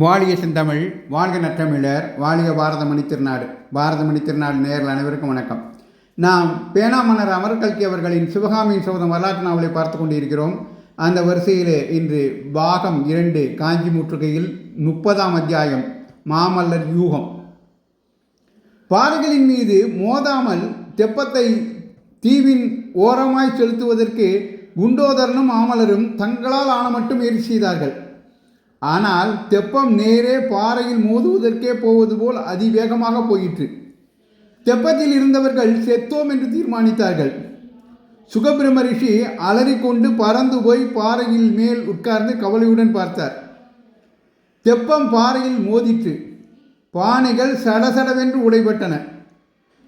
வாழிய செந்தமிழ், வாழ்க நற்றமிழர், வாழிய பாரதமணி திருநாடு. பாரதமணி திருநாடு நேயர்கள் அனைவருக்கும் வணக்கம். நாம் பேனாமன்னர் அமர் கல்கி அவர்களின் சிவகாமியின் சபதம் வரலாற்று நாவலை பார்த்து கொண்டிருக்கிறோம். அந்த வரிசையிலே இன்று பாகம் 2 காஞ்சி முற்றுகையில் 30ஆம் அத்தியாயம் மாமல்லர் யூகம். பாறைகளின் மீது மோதாமல் தெப்பத்தை தீவின் ஓரமாய் செலுத்துவதற்கு குண்டோதரனும் மாமல்லரும் தங்களால் ஆன மட்டும் முயற்சி செய்தார்கள். ஆனால் தெப்பம் நேரே பாறையில் மோதுவதற்கே போவது போல் அதிவேகமாக போயிற்று. தெப்பத்தில் இருந்தவர்கள் செத்தோம் என்று தீர்மானித்தார்கள். சுகபிரம ரிஷி அலறிக்கொண்டு பறந்து போய் பாறையில் மேல் உட்கார்ந்து கவலையுடன் பார்த்தார். தெப்பம் பாறையில் மோதிற்று. பானைகள் சடசடவென்று உடைபட்டன.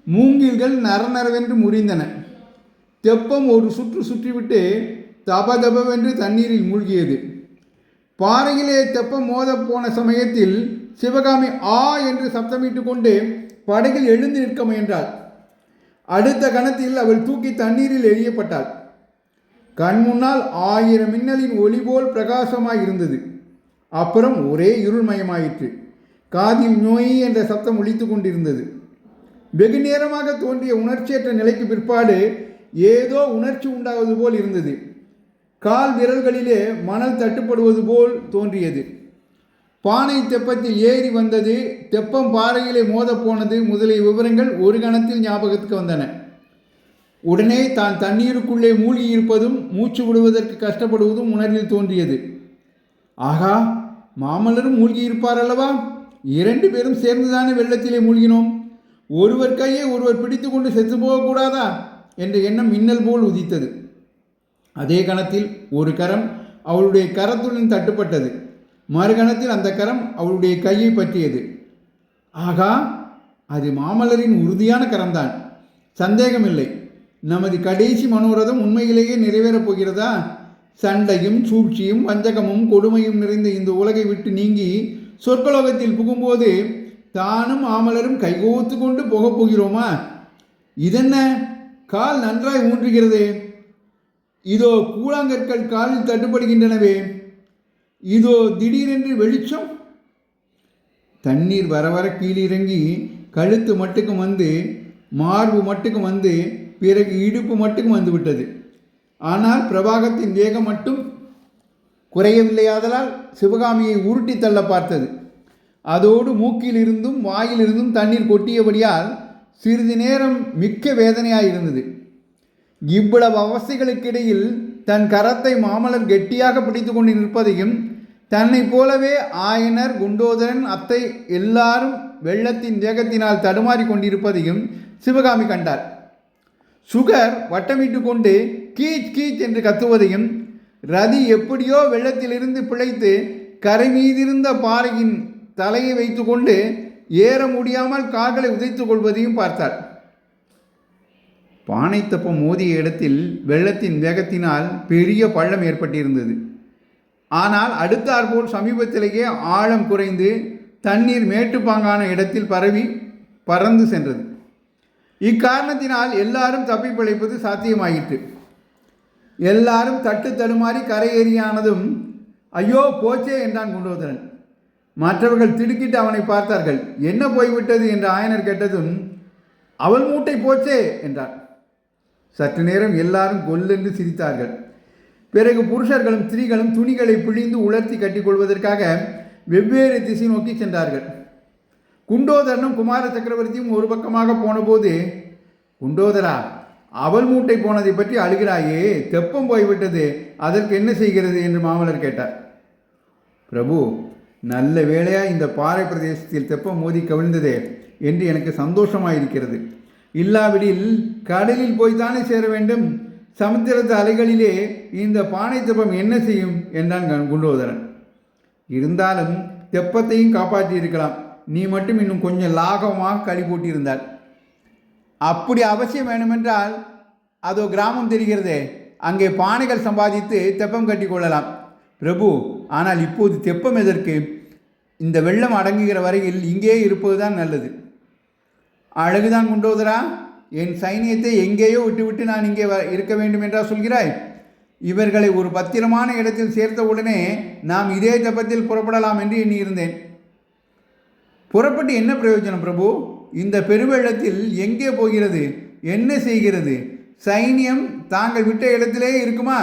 மூங்கில்கள் நரநரவென்று முறிந்தன. தெப்பம் ஒரு சுற்று சுற்றிவிட்டு தபதபவென்று தண்ணீரில் மூழ்கியது. பாறையிலே தெப்பம் மோதப்போன சமயத்தில் சிவகாமி ஆ என்று சப்தமிட்டு கொண்டு படகில் எழுந்து நிற்க முயன்றாள். அடுத்த கணத்தில் அவள் தூக்கி தண்ணீரில் எறியப்பட்டாள். கண் முன்னால் 1000 மின்னலின் ஒளி போல் பிரகாசமாய் இருந்தது. அப்புறம் ஒரே இருள்மயமாயிற்று. காதில் நோய் என்ற சப்தம் ஒலித்து கொண்டிருந்தது. வெகு நேரமாக தோன்றிய உணர்ச்சியற்ற நிலைக்கு பிற்பாடு ஏதோ உணர்ச்சி உண்டாவது போல் இருந்தது. கால் விரல்களிலே மணல் தட்டுப்படுவது போல் தோன்றியது. பானை தெப்பத்தில் ஏறி வந்தது, தெப்பம் பாறையிலே மோதப்போனது முதலிய விவரங்கள் ஒரு கணத்தில் ஞாபகத்துக்கு வந்தன. உடனே தான் தண்ணீருக்குள்ளே மூழ்கி இருப்பதும் மூச்சு விடுவதற்கு கஷ்டப்படுவதும் உணர்வில் தோன்றியது. ஆகா, மாமல்லரும் மூழ்கி இருப்பார் அல்லவா? 2 பேரும் சேர்ந்துதானே வெள்ளத்திலே மூழ்கினோம். ஒருவர் கையை ஒருவர் பிடித்து கொண்டு செத்து போகக்கூடாதா என்ற எண்ணம் மின்னல் போல் உதித்தது. அதே கணத்தில் ஒரு கரம் அவளுடைய கரத்துடன் தட்டுப்பட்டது. மறுகணத்தில் அந்த கரம் அவளுடைய கையை பற்றியது. ஆகா, அது மாமல்லரின் உறுதியான கரம்தான், சந்தேகமில்லை. நமது கடைசி மனோரதம் உண்மையிலேயே நிறைவேறப் போகிறதா? சண்டையும் சூழ்ச்சியும் வஞ்சகமும் கொடுமையும் நிறைந்த இந்த உலகை விட்டு நீங்கி சொர்க்கலோகத்தில் புகும்போது தானும் மாமல்லரும் கைகோத்து கொண்டு போகப் போகிறோமா? இதென்ன, கால் நன்றாய் ஊன்றுகிறதே. இதோ கூழாங்கற்கள் காலில் தட்டுப்படுகின்றனவே. இதோ திடீரென்று வெளிச்சம். தண்ணீர் வர வர கீழிறங்கி கழுத்து மட்டுக்கும் வந்து மார்பு மட்டுக்கும் வந்து பிறகு இடுப்பு மட்டுக்கும் வந்து விட்டது. ஆனால் பிரபாகத்தின் வேகம் மட்டும் குறையவில்லையாதலால் சிவகாமியை உருட்டி தள்ள பார்த்தது. அதோடு மூக்கிலிருந்தும் வாயிலிருந்தும் தண்ணீர் கொட்டியபடியால் சிறிது நேரம் மிக்க வேதனையாயிருந்தது. இவ்வளவு அவஸ்தைகளுக்கிடையில் தன் கரத்தை மாமல்லர் கெட்டியாக பிடித்து கொண்டு நிற்பதையும், தன்னை போலவே ஆயனர், குண்டோதரன், அத்தை எல்லாரும் வெள்ளத்தின் வேகத்தினால் தடுமாறி கொண்டிருப்பதையும் சிவகாமி கண்டார். சுகர் வட்டமிட்டு கொண்டு கீச் கீச் என்று கத்துவதையும், ரதி எப்படியோ வெள்ளத்திலிருந்து பிழைத்து கரை மீதிருந்த பாறையின் தலையை வைத்து கொண்டு ஏற முடியாமல் கால்களை உதைத்து கொள்வதையும் பார்த்தார். பானை தெப்பம் மோதிய இடத்தில் வெள்ளத்தின் வேகத்தினால் பெரிய பள்ளம் ஏற்பட்டிருந்தது. ஆனால் அடுத்தாற்போல் சமீபத்திலேயே ஆழம் குறைந்து தண்ணீர் மேட்டுப்பாங்கான இடத்தில் பறந்து சென்றது. இக்காரணத்தினால் எல்லாரும் தப்பி பிழைப்பது சாத்தியமாயிற்று. எல்லாரும் தட்டு தடுமாறி கரையேறியானதும் ஐயோ போச்சே என்றான் குண்டோதரன். மற்றவர்கள் திடுக்கிட்டு அவனை பார்த்தார்கள். என்ன போய்விட்டது என்று ஆயனர் கேட்டதும் அவள் மூட்டை போச்சே என்றான். சற்று நேரம் எல்லாரும் கொல்லென்று சிரித்தார்கள். பிறகு புருஷர்களும் ஸ்திரீகளும் துணிகளை பிழிந்து உலர்த்தி கட்டிக்கொள்வதற்காக வெவ்வேறு திசை நோக்கி சென்றார்கள். குண்டோதரனும் குமார சக்கரவர்த்தியும் ஒரு பக்கமாக போனபோது, குண்டோதரா, அவள் மூட்டை போனதை பற்றி அழுகிறாயே, தெப்பம் போய்விட்டது, அதற்கு என்ன செய்கிறது என்று மாமல்லர் கேட்டார். பிரபு, நல்ல வேளையா இந்த பாறை பிரதேசத்தில் தெப்பம் மோதி கவிழ்ந்ததே என்று எனக்கு சந்தோஷமாயிருக்கிறது. இல்லாவிடில் கடலில் போய்த்தானே சேர வேண்டும். சமுத்திரத்து அலைகளிலே இந்த பானை தெப்பம் என்ன செய்யும் என்றான் குண்டோதரன். இருந்தாலும் தெப்பத்தையும் காப்பாற்றியிருக்கலாம். நீ மட்டும் இன்னும் கொஞ்சம் லாகமாக களி போட்டியிருந்தாள். அப்படி அவசியம் வேணுமென்றால் அதோ கிராமம் தெரிகிறதே, அங்கே பானைகள் சம்பாதித்து தெப்பம் கட்டி கொள்ளலாம் பிரபு. ஆனால் இப்போது தெப்பம் எதற்கு? இந்த வெள்ளம் அடங்குகிற வரையில் இங்கே இருப்பதுதான் நல்லது. அழகுதான் குண்டோதரா, என் சைனியத்தை எங்கேயோ விட்டுவிட்டு நான் இங்கே இருக்க வேண்டும் என்றா சொல்கிறாய்? இவர்களை ஒரு பத்திரமான இடத்தில் சேர்த்தவுடனே நாம் இதே தெப்பத்தில் புறப்படலாம் என்று எண்ணியிருந்தேன். புறப்பட்டு என்ன பிரயோஜனம் பிரபு? இந்த பெருவெள்ளத்தில் எங்கே போகிறது? என்ன செய்கிறது? சைனியம் தாங்கள் விட்ட இடத்திலே இருக்குமா?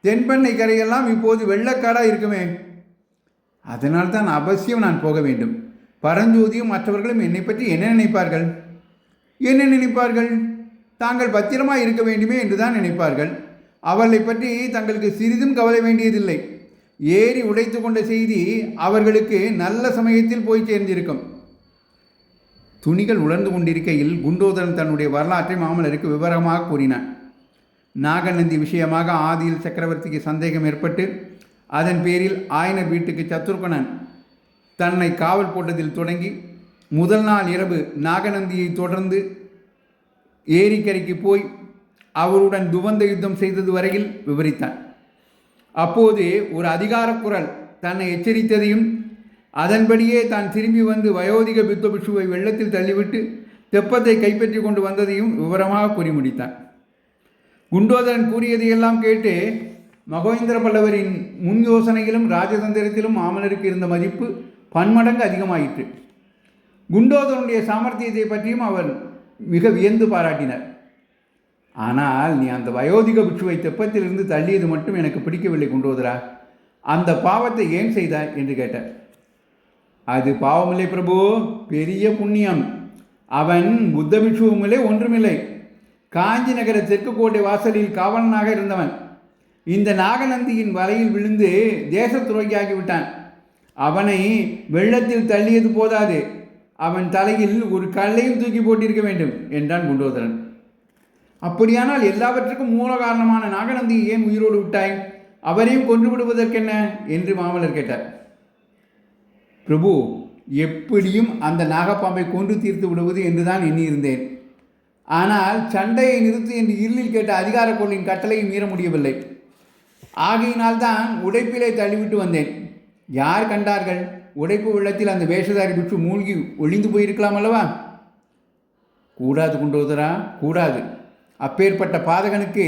தென்பெண்ணை கரையெல்லாம் இப்போது வெள்ளக்காடாக இருக்குமே. அதனால்தான் அவசியம் நான் போக வேண்டும். பரஞ்சோதியும் மற்றவர்களும் என்னை பற்றி என்ன நினைப்பார்கள்? என்ன நினைப்பார்கள்? தாங்கள் பத்திரமாக இருக்க வேண்டுமே என்று தான் நினைப்பார்கள். அவர்களை பற்றி தங்களுக்கு சிறிதும் கவலை வேண்டியதில்லை. ஏறி உடைத்து கொண்ட செய்தி அவர்களுக்கு நல்ல சமயத்தில் போய் சேர்ந்திருக்கும். துணிகள் உலர்ந்து கொண்டிருக்கையில் குண்டோதரன் தன்னுடைய வரலாற்றை மாமல்லருக்கு விவரமாக கூறினான். நாகநந்தி விஷயமாக ஆதியில் சக்கரவர்த்திக்கு சந்தேகம் ஏற்பட்டு அதன் பேரில் ஆயனர் வீட்டுக்கு சத்ருகனன் தன்னை காவல் போட்டதில் தொடங்கி முதல் நாள் இரவு நாகநந்தியை தொடர்ந்து ஏரிக்கரைக்கு போய் அவருடன் துவந்த யுத்தம் செய்தது வரையில் விவரித்தான். அப்போது ஒரு அதிகார குரல் தன்னை எச்சரித்ததையும் அதன்படியே தான் திரும்பி வந்து வயோதிக புத்தபிக்ஷுவை வெள்ளத்தில் தள்ளிவிட்டு தெப்பத்தை கைப்பற்றி கொண்டு வந்ததையும் விவரமாக கூறி முடித்தான். குண்டோதரன் கூறியதையெல்லாம் கேட்டு மகோந்திர பல்லவரின் முன் யோசனையிலும் ராஜதந்திரத்திலும் மாமல்லருக்கு இருந்த மதிப்பு பன்மடங்கு அதிகமாயிற்று. குண்டோதரனுடைய சாமர்த்தியத்தை பற்றியும் அவர் மிக வியந்து பாராட்டினார். ஆனால் நீ அந்த வயோதிக பிட்சுவை தெப்பத்திலிருந்து தள்ளியது மட்டும் எனக்கு பிடிக்கவில்லை குண்டோதரா. அந்த பாவத்தை ஏன் செய்தார் என்று கேட்டார். அது பாவமில்லை பிரபு, பெரிய புண்ணியம். அவன் புத்த பிட்சுவும் இல்லை, ஒன்றுமில்லை. காஞ்சி நகர தெற்கு கோட்டை வாசலில் காவலனாக இருந்தவன் இந்த நாகநந்தியின் வலையில் விழுந்து தேச துரோகியாகிவிட்டான். அவனை வெள்ளத்தில் தள்ளியது போதாது, அவன் தலையில் ஒரு கல்லையும் தூக்கி போட்டிருக்க வேண்டும் என்றான் குண்டோதரன். அப்படியானால் எல்லாவற்றுக்கும் மூல காரணமான நாகநந்தியை ஏன் உயிரோடு விட்டாய்? அவரையும் கொன்று விடுவதற்கென்ன என்று மாமல்லர் கேட்டார். பிரபு, எப்படியும் அந்த நாகப்பாம்பை கொன்று தீர்த்து விடுவது என்றுதான் எண்ணியிருந்தேன். ஆனால் சண்டையை நிறுத்து என்று இருளில் கேட்ட அதிகார கொள்ளின் கட்டளையை மீற முடியவில்லை. ஆகையினால்தான் உடைப்பிலே தள்ளிவிட்டு வந்தேன். யார் கண்டார்கள்? உடைப்பு வெள்ளத்தில் அந்த வேஷதாரி பிட்சு மூழ்கி ஒளிந்து போயிருக்கலாம் அல்லவா? கூடாது குண்டோதரா, கூடாது. அப்பேற்பட்ட பாதகனுக்கு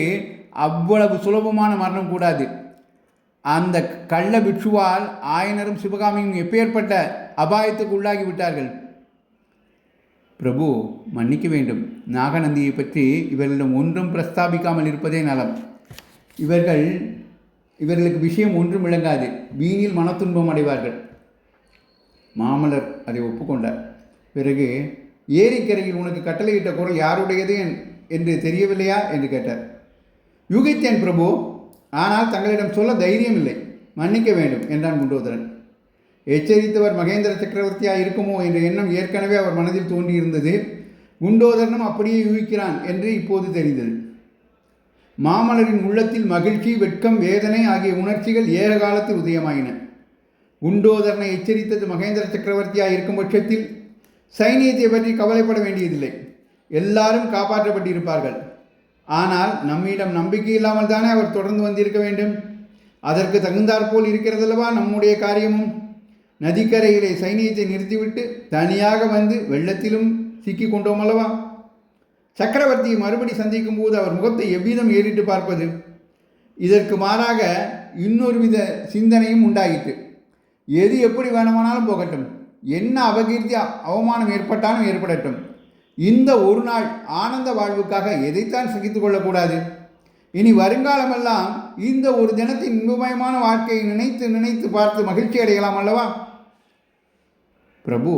அவ்வளவு சுலபமான மரணம் கூடாது. அந்த கள்ள பிட்சுவால் ஆயனரும் சிவகாமியும் எப்பேற்பட்ட அபாயத்துக்கு உள்ளாகி விட்டார்கள். பிரபு, மன்னிக்க வேண்டும். நாகநந்தியை பற்றி இவர்களிடம் ஒன்றும் பிரஸ்தாபிக்காமல் இருப்பதே நலம். இவர்களுக்கு விஷயம் ஒன்றும் விளங்காது. வீணில் மனத்துன்பம் அடைவார்கள். மாமல்லர் அதை ஒப்புக்கொண்டார். பிறகு, ஏரிக்கரையில் உனக்கு கட்டளையிட்ட குரல் யாருடையது என்று தெரியவில்லையா என்று கேட்டார். யூகித்தேன் பிரபு, ஆனால் தங்களிடம் சொல்ல தைரியம் இல்லை. மன்னிக்க வேண்டும் என்றான் குண்டோதரன். எச்சரித்தவர் மகேந்திர சக்கரவர்த்தியாக இருக்குமோ என்ற எண்ணம் ஏற்கனவே அவர் மனதில் தோன்றியிருந்தது. குண்டோதரனும் அப்படியே யூகிக்கிறான் என்று இப்போது தெரிந்தது. மாமல்லரின் உள்ளத்தில் மகிழ்ச்சி, வெட்கம், வேதனை ஆகிய உணர்ச்சிகள் ஏக காலத்தில் உதயமாயின. குண்டோதரனை எச்சரித்தது மகேந்திர சக்கரவர்த்தியாக இருக்கும் பட்சத்தில் சைனியத்தை பற்றி கவலைப்பட வேண்டியதில்லை. எல்லாரும் காப்பாற்றப்பட்டிருப்பார்கள். ஆனால் நம்மிடம் நம்பிக்கை இல்லாமல் தானே அவர் தொடர்ந்து வந்திருக்க வேண்டும். அதற்கு தகுந்தாற்போல் இருக்கிறதல்லவா நம்முடைய காரியமும். நதிக்கரையிலே சைனியத்தை நிறுத்திவிட்டு தனியாக வந்து வெள்ளத்திலும் சிக்கி கொண்டோம் அல்லவா? சக்கரவர்த்தியை மறுபடி சந்திக்கும் போது அவர் முகத்தை எவ்விதம் ஏறிட்டு பார்ப்பது? இதற்கு மாறாக இன்னொரு வித சிந்தனையும் உண்டாயிற்று. எது எப்படி வேணுமானாலும் போகட்டும், என்ன அபகீர்த்தி அவமானம் ஏற்பட்டாலும் ஏற்படட்டும், இந்த ஒரு நாள் ஆனந்த வாழ்வுக்காக எதைத்தான் சகித்து கொள்ளக்கூடாது? இனி வருங்காலமெல்லாம் இந்த ஒரு தினத்தின் இன்பமயமான வாழ்க்கையை நினைத்து நினைத்து பார்த்து மகிழ்ச்சி அடையலாம் அல்லவா? பிரபு,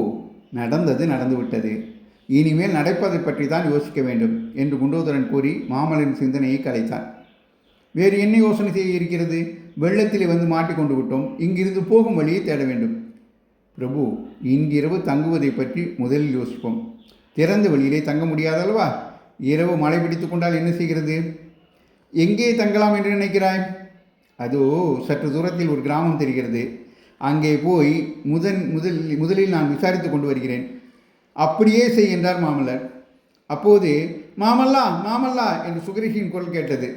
நடந்தது நடந்துவிட்டது. இனிமேல் நடப்பதை பற்றி தான் யோசிக்க வேண்டும் என்று குண்டோதரன் கூறி மாமல்லரின் சிந்தனையை கலைத்தான். வேறு என்ன யோசனை செய்ய இருக்கிறது? வெள்ளத்திலே வந்து மாட்டிக்கொண்டு விட்டோம். இங்கிருந்து போகும் வழியை தேட வேண்டும். பிரபு, இன்றிரவு தங்குவதை பற்றி முதலில் யோசிப்போம். திறந்த வழியிலே தங்க முடியாதல்லவா? இரவு மழை பிடித்து கொண்டால் என்ன செய்கிறது? எங்கே தங்கலாம் என்று நினைக்கிறாய்? அதோ சற்று தூரத்தில் ஒரு கிராமம் தெரிகிறது. அங்கே போய் முதலில் நான் விசாரித்து கொண்டு வருகிறேன். அப்படியே செய் என்றார் மாமல்லர். அப்போது மாமல்லா மாமல்லா என்று சுகரிஷியின் குரல் கேட்டது.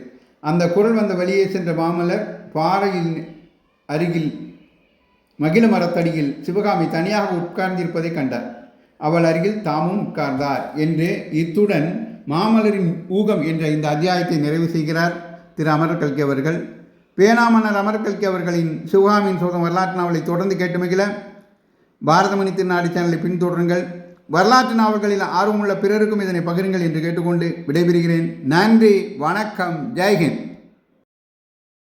அந்த குரல் வந்த வழியே சென்ற மாமல்லர் பாறையில் அருகில் மகிழ மரத்தடியில் சிவகாமி தனியாக உட்கார்ந்திருப்பதை கண்டார். அவள் அருகில் தாமும் உட்கார்ந்தார் என்று இத்துடன் மாமல்லரின் ஊகம் என்ற இந்த அத்தியாயத்தை நிறைவு செய்கிறார். திரு அமர் கல்கி அவர்கள். பேனாமன்னர் அமர் கல்கி அவர்களின் சிவகாமியின் சோதம் வரலாற்று நாவலை தொடர்ந்து கேட்டு மகிழ பாரதமணி திருநாடு சேனலை பின்தொடருங்கள். வரலாற்று நாவல்களில் ஆர்வமுள்ள பிறருக்கும் இதனை பகிருங்கள் என்று கேட்டுக்கொண்டு விடைபெறுகிறேன். நன்றி, வணக்கம், ஜெய்ஹிந்த்.